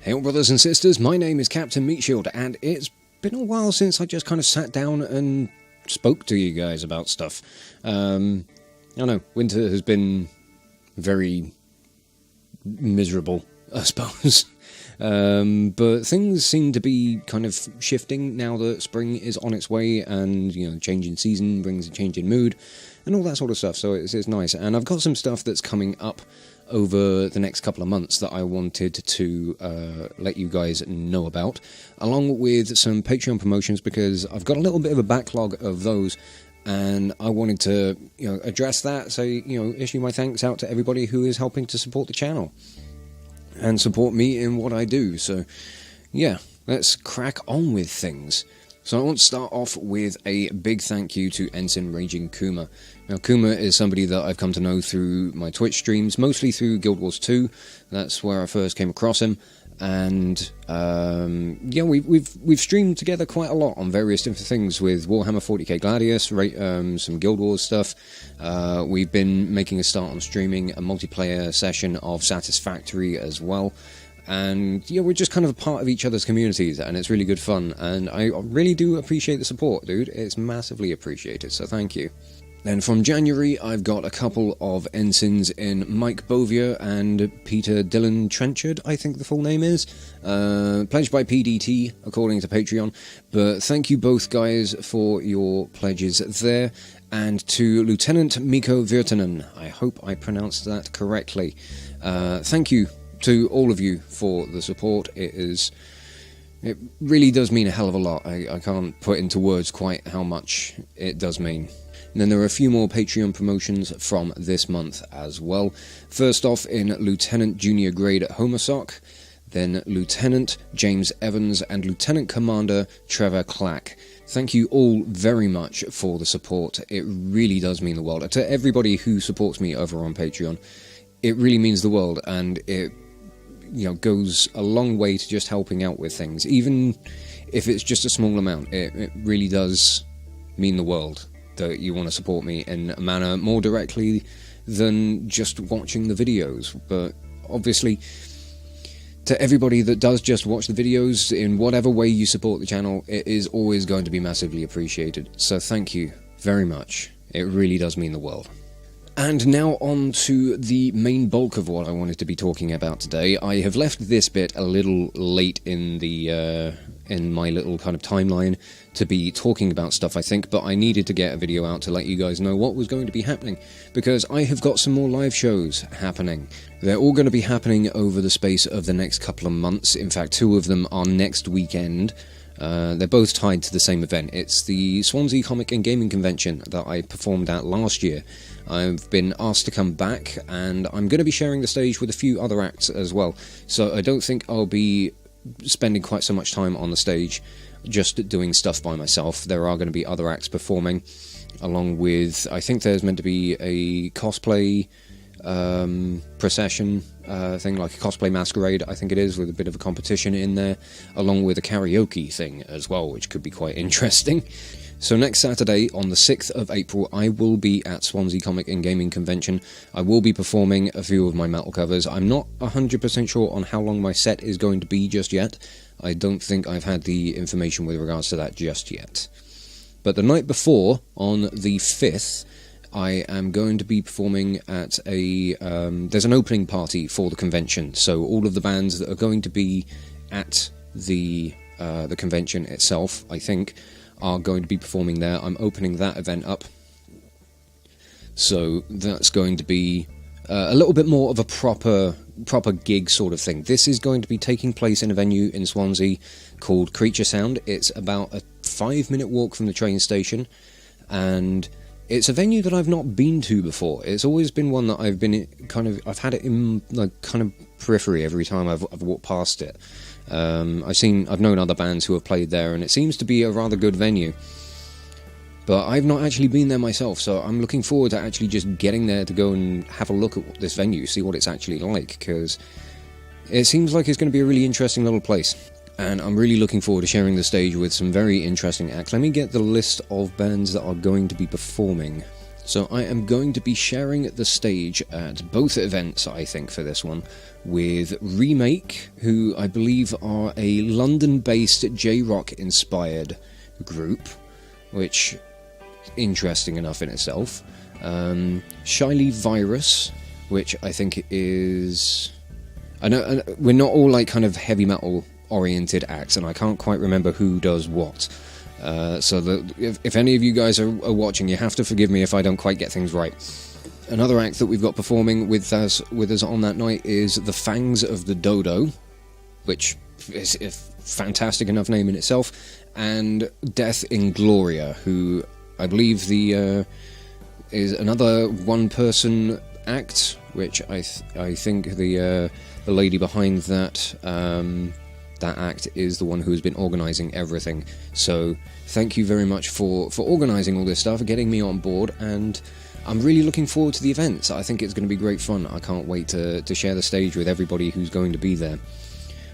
Hey brothers and sisters, my name is Captain Meatshield, and it's been a while since I just kind of sat down and spoke to you guys about stuff. I know, winter has been very miserable, I suppose. But things seem to be kind of shifting now that spring is on its way, and, you know, change in season brings a change in mood, and all that sort of stuff, so it's nice. And I've got some stuff that's coming up over the next couple of months that I wanted to let you guys know about, along with some Patreon promotions, because I've got a little bit of a backlog of those, and I wanted to, you know, address that, so, you know, issue my thanks out to everybody who is helping to support the channel and support me in what I do. So yeah, let's crack on with things. So I want to start off with a big thank you to Ensign Raging Kuma. Now, Kuma is somebody that I've come to know through my Twitch streams, mostly through Guild Wars 2. That's where I first came across him, and yeah, we've streamed together quite a lot on various different things with Warhammer 40k Gladius, some Guild Wars stuff. We've been making a start on streaming a multiplayer session of Satisfactory as well. And yeah, we're just kind of a part of each other's communities, and it's really good fun, and I really do appreciate the support, dude. It's massively appreciated, so thank you. Then from January, I've got a couple of ensigns in Mike Bovia and Peter Dillon-Trechard, I think the full name is, pledged by PDT, according to Patreon, but thank you both guys for your pledges there. And to Lieutenant Mikko Virtanen, I hope I pronounced that correctly, thank you to all of you for the support. It really does mean a hell of a lot. I can't put into words quite how much it does mean. And then there are a few more Patreon promotions from this month as well. First off, in Lieutenant Junior Grade at Homersoc, then Lieutenant James Evans and Lieutenant Commander Trevor Clack. Thank you all very much for the support. It really does mean the world. To everybody who supports me over on Patreon, it really means the world, and it, you know, goes a long way to just helping out with things. Even if it's just a small amount, it really does mean the world that you want to support me in a manner more directly than just watching the videos. But obviously, to everybody that does just watch the videos, in whatever way you support the channel, it is always going to be massively appreciated. So thank you very much. It really does mean the world. And now on to the main bulk of what I wanted to be talking about today. I have left this bit a little late in the in my little kind of timeline to be talking about stuff, I think, but I needed to get a video out to let you guys know what was going to be happening, because I have got some more live shows happening. They're all going to be happening over the space of the next couple of months. In fact, two of them are next weekend. They're both tied to the same event. It's the Swansea Comic and Gaming Convention that I performed at last year. I've been asked to come back, and I'm going to be sharing the stage with a few other acts as well, so I don't think I'll be spending quite so much time on the stage just doing stuff by myself. There are going to be other acts performing, along with, I think there's meant to be a cosplay procession thing, like a cosplay masquerade, I think it is, with a bit of a competition in there, along with a karaoke thing as well, which could be quite interesting. So next Saturday, on the 6th of April, I will be at Swansea Comic and Gaming Convention. I will be performing a few of my metal covers. I'm not 100% sure on how long my set is going to be just yet. I don't think I've had the information with regards to that just yet. But the night before, on the 5th, I am going to be performing at a... there's an opening party for the convention, so all of the bands that are going to be at the convention itself, I think, are going to be performing there. I'm opening that event up, so that's going to be a little bit more of a proper gig sort of thing. This is going to be taking place in a venue in Swansea called Creature Sound. It's about a 5-minute walk from the train station, and it's a venue that I've not been to before. It's always been one that I've been I've had it in like kind of periphery every time I've walked past it. I've known other bands who have played there, and it seems to be a rather good venue. But I've not actually been there myself, so I'm looking forward to actually just getting there to go and have a look at this venue, see what it's actually like, because it seems like it's going to be a really interesting little place. And I'm really looking forward to sharing the stage with some very interesting acts. Let me get the list of bands that are going to be performing. So I am going to be sharing the stage at both events, I think, for this one, with Remake, who I believe are a London-based J-Rock inspired group, which interesting enough in itself. Shyly Virus, which I think is... I know we're not all like kind of heavy metal oriented acts, and I can't quite remember who does what. So if any of you guys are watching, you have to forgive me if I don't quite get things right. Another act that we've got performing with us on that night is the Fangs of the Dodo, which is a fantastic enough name in itself, and Death in Gloria, who I believe is another one-person act, which I think the lady behind that act is the one who has been organising everything. So thank you very much for organising all this stuff, getting me on board, and I'm really looking forward to the events. I think it's going to be great fun. I can't wait to share the stage with everybody who's going to be there.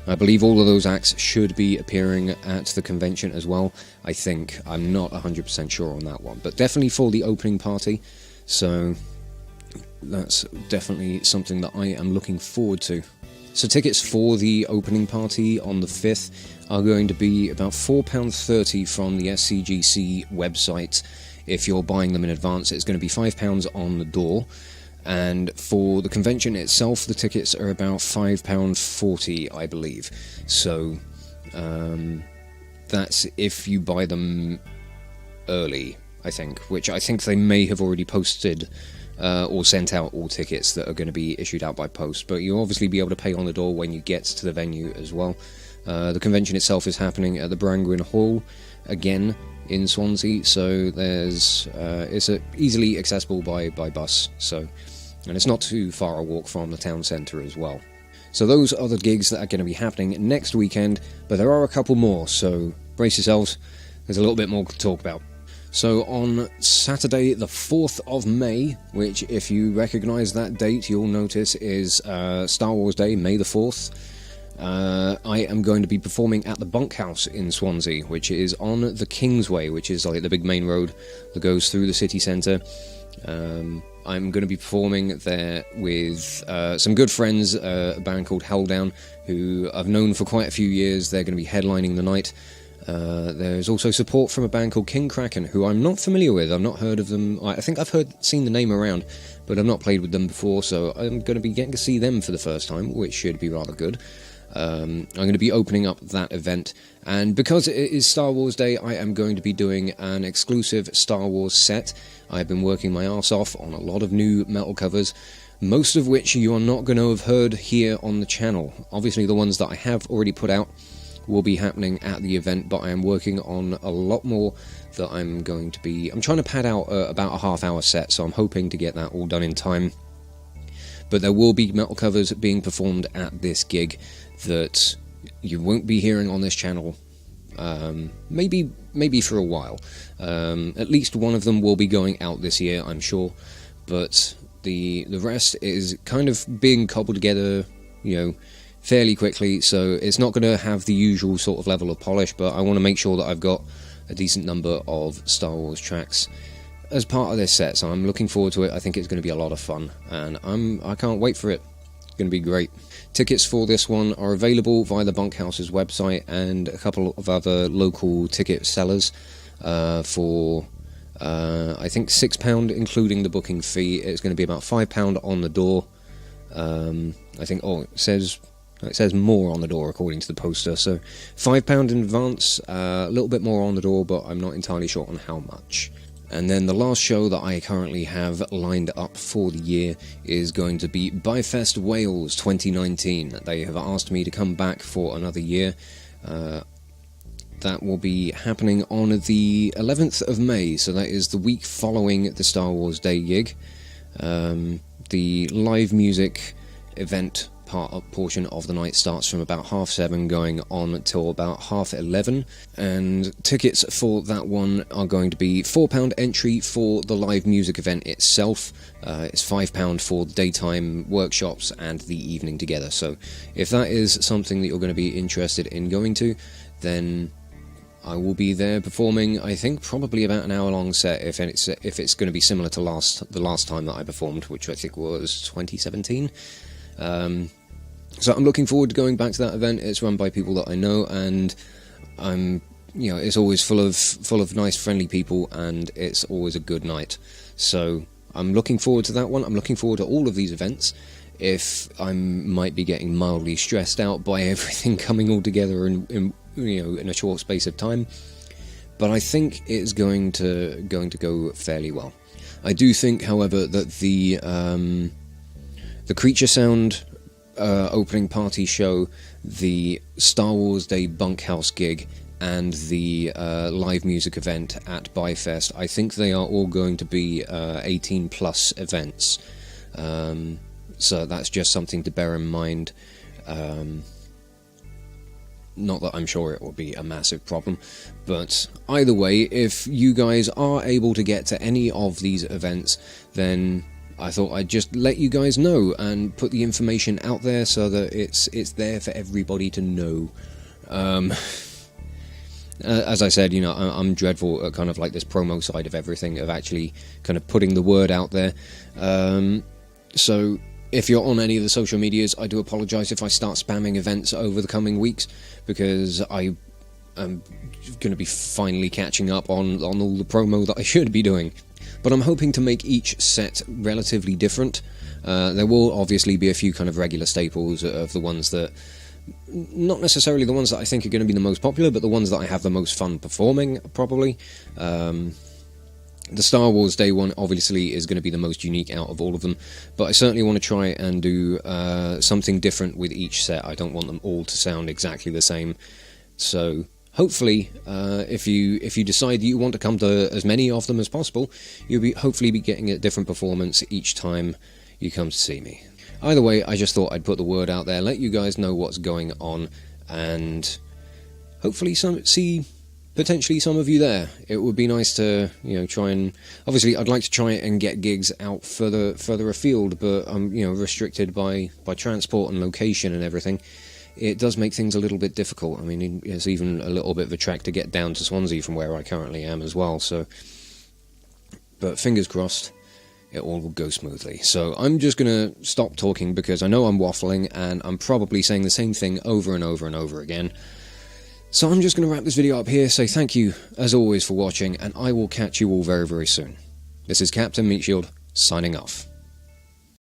I believe all of those acts should be appearing at the convention as well, I think. I'm not 100% sure on that one, but definitely for the opening party, so that's definitely something that I am looking forward to. So tickets for the opening party on the 5th are going to be about £4.30 from the SCGC website. If you're buying them in advance, it's going to be £5 on the door. And for the convention itself, the tickets are about £5.40, I believe. So that's if you buy them early, I think, which I think they may have already posted or sent out all tickets that are going to be issued out by post. But you'll obviously be able to pay on the door when you get to the venue as well. The convention itself is happening at the Brangwyn Hall, again, in Swansea, so there's it's easily accessible by bus, so, and it's not too far a walk from the town centre as well. So those are the gigs that are going to be happening next weekend, but there are a couple more, so brace yourselves, there's a little bit more to talk about. So on Saturday the 4th of May, which if you recognise that date you'll notice is Star Wars Day, May the 4th, I am going to be performing at the Bunkhouse in Swansea, which is on the Kingsway, which is like the big main road that goes through the city centre. I'm going to be performing there with some good friends, a band called Helldown, who I've known for quite a few years. They're going to be headlining the night. There's also support from a band called King Kraken, who I'm not familiar with. I've not heard of them. I think I've seen the name around, but I've not played with them before, so I'm going to be getting to see them for the first time, which should be rather good. I'm going to be opening up that event, and because it is Star Wars Day, I am going to be doing an exclusive Star Wars set. I've been working my arse off on a lot of new metal covers, most of which you are not going to have heard here on the channel. Obviously the ones that I have already put out will be happening at the event, but I am working on a lot more that I'm trying to pad out about a half-hour set, so I'm hoping to get that all done in time. But there will be metal covers being performed at this gig that you won't be hearing on this channel, maybe for a while. At least one of them will be going out this year, I'm sure, but the rest is kind of being cobbled together, fairly quickly, so it's not going to have the usual sort of level of polish, but I want to make sure that I've got a decent number of Star Wars tracks as part of this set, so I'm looking forward to it. I think it's going to be a lot of fun, and I can't wait for it. It's going to be great. Tickets for this one are available via the Bunkhouse's website and a couple of other local ticket sellers for I think £6 including the booking fee. It's going to be about £5 on the door. I think it says more on the door according to the poster, so £5 in advance, a little bit more on the door, but I'm not entirely sure on how much. And then the last show that I currently have lined up for the year is going to be Bifest Wales 2019. They have asked me to come back for another year. That will be happening on the 11th of May, so that is the week following the Star Wars Day gig. The live music event portion of the night starts from about 7:30 going on until about 11:30, and tickets for that one are going to be £4 entry for the live music event itself. It's £5 for the daytime workshops and the evening together, so if that is something that you're going to be interested in going to, then I will be there performing, I think, probably about an hour-long set, if it's going to be similar to the last time that I performed, which I think was 2017. So I'm looking forward to going back to that event. It's run by people that I know, and it's always full of nice, friendly people, and it's always a good night. So I'm looking forward to that one. I'm looking forward to all of these events. If I might be getting mildly stressed out by everything coming all together in a short space of time, but I think it's going to go fairly well. I do think, however, that the Creature Sound opening party show, the Star Wars Day bunkhouse gig, and the live music event at Byfest, I think they are all going to be 18 plus events. So that's just something to bear in mind. Not that I'm sure it will be a massive problem, but either way, if you guys are able to get to any of these events, then I thought I'd just let you guys know and put the information out there so that it's there for everybody to know. As I said, I'm dreadful at kind of like this promo side of everything, of actually kind of putting the word out there. So if you're on any of the social medias, I do apologise if I start spamming events over the coming weeks, because I am going to be finally catching up on all the promo that I should be doing. But I'm hoping to make each set relatively different. There will obviously be a few kind of regular staples of the ones that, not necessarily the ones that I think are going to be the most popular, but the ones that I have the most fun performing, probably. The Star Wars Day one obviously is going to be the most unique out of all of them, but I certainly want to try and do something different with each set. I don't want them all to sound exactly the same. So hopefully, if you decide you want to come to as many of them as possible, you'll hopefully be getting a different performance each time you come to see me. Either way, I just thought I'd put the word out there, let you guys know what's going on, and hopefully see potentially some of you there. It would be nice to, try and... Obviously, I'd like to try and get gigs out further afield, but I'm, restricted by transport and location and everything. It does make things a little bit difficult. I mean, it's even a little bit of a trek to get down to Swansea from where I currently am as well, so... But fingers crossed, it all will go smoothly. So I'm just going to stop talking, because I know I'm waffling, and I'm probably saying the same thing over and over and over again. So I'm just going to wrap this video up here, say thank you, as always, for watching, and I will catch you all very, very soon. This is Captain Meatshield, signing off.